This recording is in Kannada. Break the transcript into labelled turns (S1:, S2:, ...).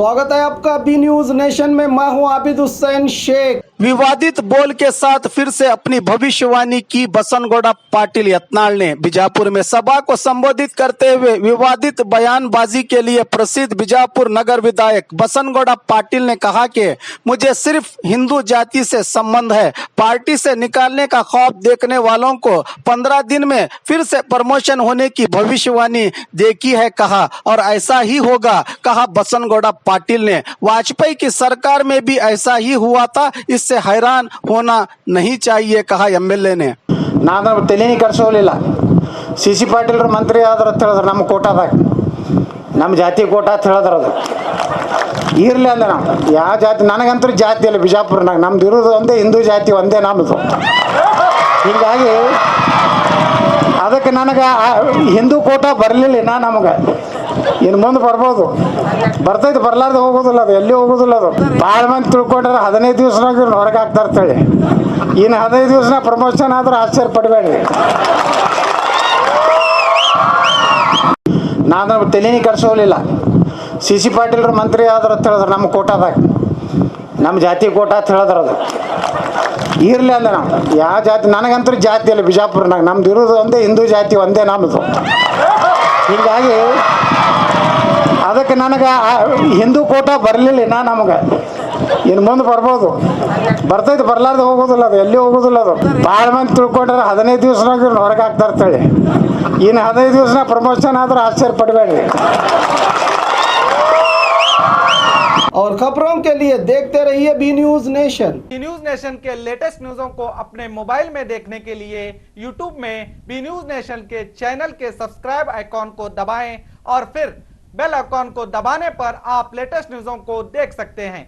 S1: स्वागत है आपका बी न्यूज नेशन में। मैं हूं आबिद हुसैन शेख।
S2: विवादित बोल के साथ फिर से अपनी भविष्यवाणी की बसनगौड़ा पाटिल यत्नाल ने बीजापुर में सभा को संबोधित करते हुए विवादित बयानबाजी के लिए प्रसिद्ध बीजापुर नगर विधायक बसनगौड़ा पाटिल ने कहा कि मुझे सिर्फ हिंदू जाति से संबंध है। पार्टी से निकालने का ख्वाब देखने वालों को 15 दिन में फिर से प्रमोशन होने की भविष्यवाणी देखी है कहा, और ऐसा ही होगा कहा बसनगौड़ा पाटिल ने। वाजपेयी की सरकार में भी ऐसा ही हुआ था, इससे हैरान होना नहीं चाहिए कहा एमएलए ने।
S3: ನಾನು ತಲೆನೇ ಕರ್ಸೋಲಿಲ್ಲ। ಸಿ ಪಾಟೀಲ್ರ ಮಂತ್ರಿ ಆದ್ರ ಅಂತ ಹೇಳಿದ್ರು ನಮ್ಮ ಕೋಟಾದಾಗ, ನಮ್ಮ ಜಾತಿ ಕೋಟಾ ಅಂತ ಹೇಳಿದ್ರು. ಅದು ಇರಲಿ ಅಂದೆ ನಾವು ಯಾವ ಜಾತಿ, ನನಗಂತೂ ಜಾತಿ ಇಲ್ಲ ಬಿಜಾಪುರನಾಗ. ನಮ್ದು ಇರೋದು ಒಂದೇ ಹಿಂದೂ ಜಾತಿ, ಒಂದೇ ನಮ್ಮದು. ಹೀಗಾಗಿ ಅದಕ್ಕೆ ನನಗೆ ಹಿಂದೂ ಕೋಟಾ ಬರಲಿಲ್ಲ. ನಮಗೆ ಇನ್ನು ಮುಂದೆ ಬರ್ಬೋದು, ಬರ್ತೈತೆ, ಬರ್ಲಾರ್ದು ಹೋಗೋದಿಲ್ಲ, ಅದು ಎಲ್ಲಿ ಹೋಗೋದಿಲ್ಲ. ಅದು ಭಾಳ ಮಂದಿ ತಿಳ್ಕೊಂಡ್ರೆ 15 ದಿವ್ಸನಾಗ ಹೊರಗೆ ಹಾಕ್ತಾ ಇರ್ತೇಳಿ. ಇನ್ನು 15 ದಿವ್ಸನ ಪ್ರಮೋಷನ್ ಆದ್ರೆ ಆಶ್ಚರ್ಯ ಪಡಬೇಡ್ರಿ. ನಾನು ತಲೆನೇ ಕರ್ಸೋಲಿಲ್ಲ. ಸಿ ಪಾಟೀಲ್ರ ಮಂತ್ರಿ ಆದ್ರ ಅಂತ ಹೇಳಿದ್ರು ನಮ್ಮ ಕೋಟಾದಾಗ, ನಮ್ಮ ಜಾತಿ ಕೋಟಾ ಅಂತ ಹೇಳಿದ್ರು. ಅದು ಇರಲಿ ಅಂದೆ ನಾವು ಯಾವ ಜಾತಿ, ನನಗಂತೂ ಜಾತಿ ಇಲ್ಲ ಬಿಜಾಪುರನಾಗ. ನಮ್ದು ಇರೋದು ಒಂದೇ ಹಿಂದೂ ಜಾತಿ, ಒಂದೇ ನಮ್ಮದು. ಹೀಗಾಗಿ ಅದಕ್ಕೆ ನನಗೆ ಹಿಂದೂ ಕೋಟಾ ಬರಲಿಲ್ಲ. ನಮಗೆ ಇನ್ನು ಮುಂದೆ ಬರ್ಬೋದು, ಬರ್ತೈತೆ, ಬರ್ಲಾರ್ದು ಹೋಗೋದಿಲ್ಲ, ಅದು ಎಲ್ಲಿ ಹೋಗೋದಿಲ್ಲ. ಅದು ಭಾಳ ಮಂದಿ ತಿಳ್ಕೊಂಡ್ರೆ 15 ದಿವ್ಸನಾಗ ಹೊರಗೆ ಹಾಕ್ತಾ ಇರ್ತೇಳಿ. ಇನ್ನು 15 ದಿವ್ಸನ ಪ್ರಮೋಷನ್ ಆದ್ರೆ ಆಶ್ಚರ್ಯ ಪಡಬೇಡ್ರಿ.
S1: और खबरों के लिए देखते रहिए B News Nation.
S4: B News Nation के लेटेस्ट न्यूज़ों को अपने मोबाइल में देखने के लिए यूट्यूब में बी न्यूज नेशन के चैनल के सब्सक्राइब आइकॉन को दबाएं और फिर बेल आइकॉन को दबाने पर आप लेटेस्ट न्यूज़ों को देख सकते हैं।